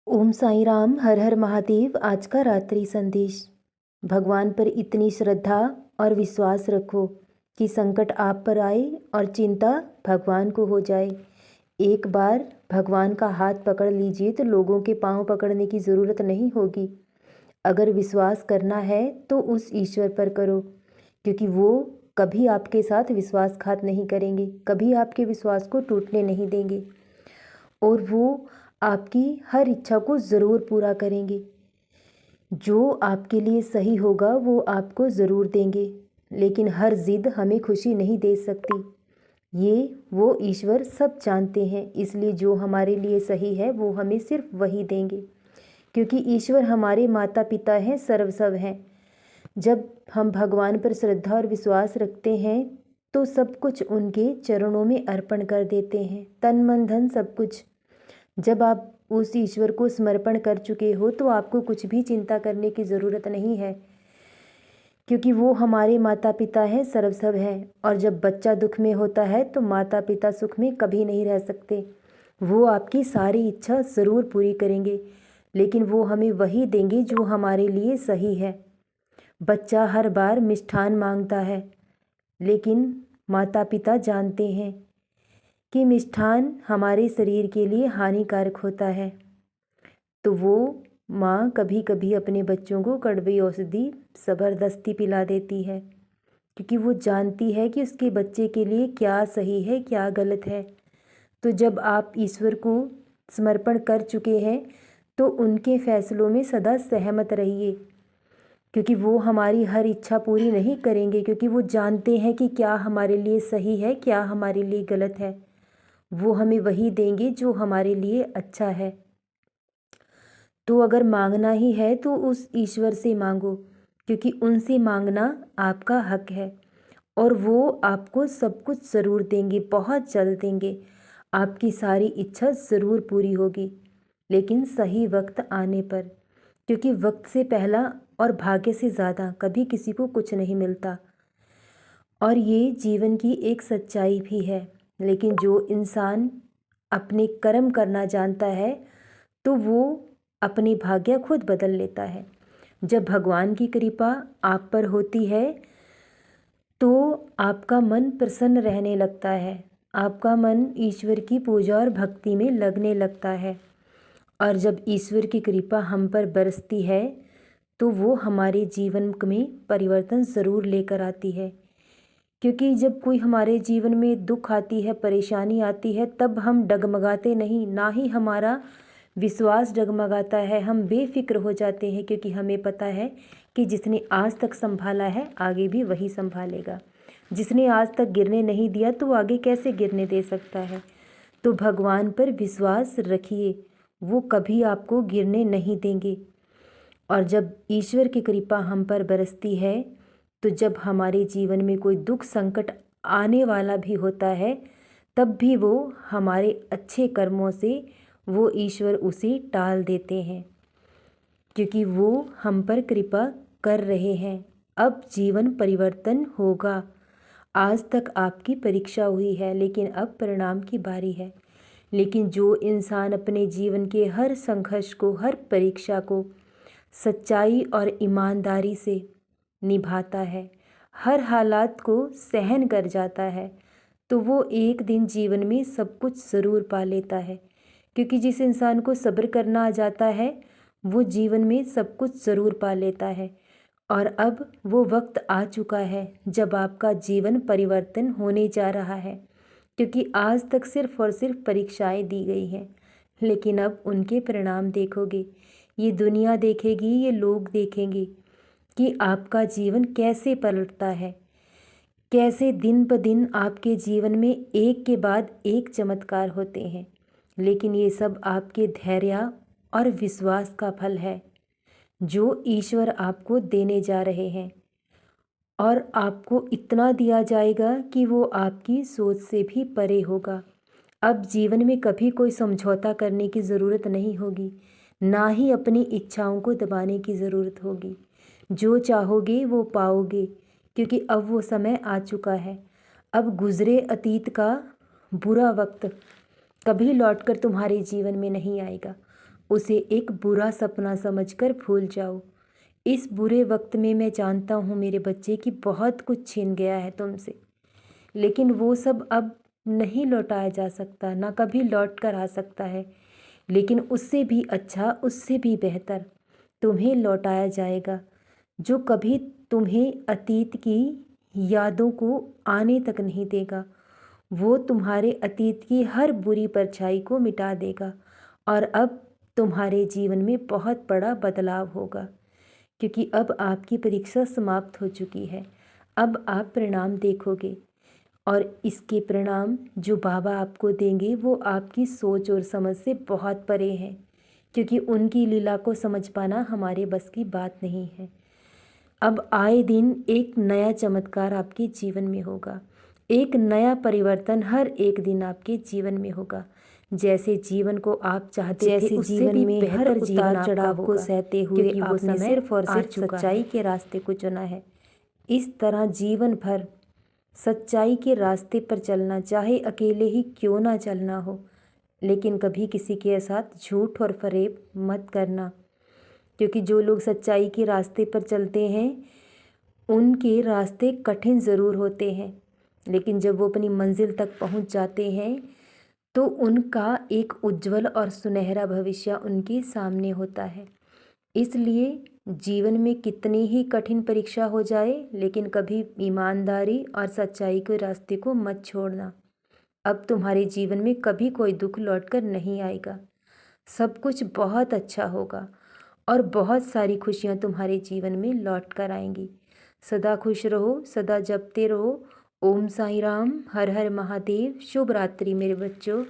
ओम साईं राम, हर हर महादेव। आज का रात्रि संदेश। भगवान पर इतनी श्रद्धा और विश्वास रखो कि संकट आप पर आए और चिंता भगवान को हो जाए। एक बार भगवान का हाथ पकड़ लीजिए तो लोगों के पांव पकड़ने की ज़रूरत नहीं होगी। अगर विश्वास करना है तो उस ईश्वर पर करो, क्योंकि वो कभी आपके साथ विश्वासघात नहीं करेंगे, कभी आपके विश्वास को टूटने नहीं देंगे और वो आपकी हर इच्छा को ज़रूर पूरा करेंगे। जो आपके लिए सही होगा वो आपको ज़रूर देंगे, लेकिन हर ज़िद हमें खुशी नहीं दे सकती। ये वो ईश्वर सब जानते हैं, इसलिए जो हमारे लिए सही है वो हमें सिर्फ वही देंगे, क्योंकि ईश्वर हमारे माता पिता हैं, सर्वस्व हैं। जब हम भगवान पर श्रद्धा और विश्वास रखते हैं तो सब कुछ उनके चरणों में अर्पण कर देते हैं, तन मन धन सब कुछ। जब आप उस ईश्वर को समर्पण कर चुके हो तो आपको कुछ भी चिंता करने की ज़रूरत नहीं है, क्योंकि वो हमारे माता पिता हैं, सर्वस्व हैं। और जब बच्चा दुख में होता है तो माता पिता सुख में कभी नहीं रह सकते। वो आपकी सारी इच्छा ज़रूर पूरी करेंगे, लेकिन वो हमें वही देंगे जो हमारे लिए सही है। बच्चा हर बार मिष्ठान मांगता है, लेकिन माता पिता जानते हैं कि मिष्ठान हमारे शरीर के लिए हानिकारक होता है, तो वो माँ कभी कभी अपने बच्चों को कड़वी औषधि ज़बरदस्ती पिला देती है, क्योंकि वो जानती है कि उसके बच्चे के लिए क्या सही है क्या गलत है। तो जब आप ईश्वर को समर्पण कर चुके हैं तो उनके फैसलों में सदा सहमत रहिए, क्योंकि वो हमारी हर इच्छा पूरी नहीं करेंगे, क्योंकि वो जानते हैं कि क्या हमारे लिए सही है क्या हमारे लिए गलत है। वो हमें वही देंगे जो हमारे लिए अच्छा है। तो अगर मांगना ही है तो उस ईश्वर से मांगो, क्योंकि उनसे मांगना आपका हक है और वो आपको सब कुछ ज़रूर देंगे, बहुत जल्द देंगे। आपकी सारी इच्छा ज़रूर पूरी होगी, लेकिन सही वक्त आने पर, क्योंकि वक्त से पहला और भाग्य से ज़्यादा कभी किसी को कुछ नहीं मिलता। और ये जीवन की एक सच्चाई भी है। लेकिन जो इंसान अपने कर्म करना जानता है तो वो अपने भाग्य खुद बदल लेता है। जब भगवान की कृपा आप पर होती है तो आपका मन प्रसन्न रहने लगता है, आपका मन ईश्वर की पूजा और भक्ति में लगने लगता है। और जब ईश्वर की कृपा हम पर बरसती है तो वो हमारे जीवन में परिवर्तन ज़रूर लेकर आती है, क्योंकि जब कोई हमारे जीवन में दुख आती है, परेशानी आती है, तब हम डगमगाते नहीं, ना ही हमारा विश्वास डगमगाता है। हम बेफिक्र हो जाते हैं, क्योंकि हमें पता है कि जिसने आज तक संभाला है आगे भी वही संभालेगा। जिसने आज तक गिरने नहीं दिया तो आगे कैसे गिरने दे सकता है। तो भगवान पर विश्वास रखिए, वो कभी आपको गिरने नहीं देंगे। और जब ईश्वर की कृपा हम पर बरसती है तो जब हमारे जीवन में कोई दुख संकट आने वाला भी होता है, तब भी वो हमारे अच्छे कर्मों से वो ईश्वर उसे टाल देते हैं, क्योंकि वो हम पर कृपा कर रहे हैं। अब जीवन परिवर्तन होगा। आज तक आपकी परीक्षा हुई है, लेकिन अब परिणाम की बारी है। लेकिन जो इंसान अपने जीवन के हर संघर्ष को, हर परीक्षा को सच्चाई और ईमानदारी से निभाता है, हर हालात को सहन कर जाता है, तो वो एक दिन जीवन में सब कुछ ज़रूर पा लेता है। क्योंकि जिस इंसान को सब्र करना आ जाता है वो जीवन में सब कुछ ज़रूर पा लेता है। और अब वो वक्त आ चुका है जब आपका जीवन परिवर्तन होने जा रहा है, क्योंकि आज तक सिर्फ और सिर्फ परीक्षाएं दी गई हैं, लेकिन अब उनके परिणाम देखोगे। ये दुनिया देखेगी, ये लोग देखेंगे कि आपका जीवन कैसे पलटता है, कैसे दिन ब दिन आपके जीवन में एक के बाद एक चमत्कार होते हैं। लेकिन ये सब आपके धैर्य और विश्वास का फल है जो ईश्वर आपको देने जा रहे हैं। और आपको इतना दिया जाएगा कि वो आपकी सोच से भी परे होगा। अब जीवन में कभी कोई समझौता करने की ज़रूरत नहीं होगी, ना ही अपनी इच्छाओं को दबाने की ज़रूरत होगी। जो चाहोगे वो पाओगे, क्योंकि अब वो समय आ चुका है। अब गुज़रे अतीत का बुरा वक्त कभी लौटकर तुम्हारे जीवन में नहीं आएगा। उसे एक बुरा सपना समझकर भूल जाओ। इस बुरे वक्त में मैं जानता हूँ मेरे बच्चे कि बहुत कुछ छीन गया है तुमसे, लेकिन वो सब अब नहीं लौटाया जा सकता, ना कभी लौट कर आ सकता है। लेकिन उससे भी अच्छा, उससे भी बेहतर तुम्हें लौटाया जाएगा, जो कभी तुम्हें अतीत की यादों को आने तक नहीं देगा। वो तुम्हारे अतीत की हर बुरी परछाई को मिटा देगा और अब तुम्हारे जीवन में बहुत बड़ा बदलाव होगा, क्योंकि अब आपकी परीक्षा समाप्त हो चुकी है। अब आप परिणाम देखोगे और इसके परिणाम जो बाबा आपको देंगे वो आपकी सोच और समझ से बहुत परे हैं, क्योंकि उनकी लीला को समझ पाना हमारे बस की बात नहीं है। अब आए दिन एक नया चमत्कार आपके जीवन में होगा, एक नया परिवर्तन हर एक दिन आपके जीवन में होगा। जैसे जीवन को आप चाहते थे, उससे भी बेहतर उतार चढ़ाव को सहते हुए आपने सिर्फ और सिर्फ सच्चाई के रास्ते को चुना है। इस तरह जीवन भर सच्चाई के रास्ते पर चलना, चाहे अकेले ही क्यों ना चलना हो, लेकिन कभी किसी के साथ झूठ और फरेब मत करना, क्योंकि जो लोग सच्चाई के रास्ते पर चलते हैं उनके रास्ते कठिन ज़रूर होते हैं, लेकिन जब वो अपनी मंजिल तक पहुंच जाते हैं तो उनका एक उज्जवल और सुनहरा भविष्य उनके सामने होता है। इसलिए जीवन में कितनी ही कठिन परीक्षा हो जाए, लेकिन कभी ईमानदारी और सच्चाई के रास्ते को मत छोड़ना। अब तुम्हारे जीवन में कभी कोई दुख लौटकर नहीं आएगा। सब कुछ बहुत अच्छा होगा और बहुत सारी खुशियाँ तुम्हारे जीवन में लौट कर आएंगी। सदा खुश रहो, सदा जपते रहो। ओम साईं राम, हर हर महादेव। शुभ रात्रि मेरे बच्चों।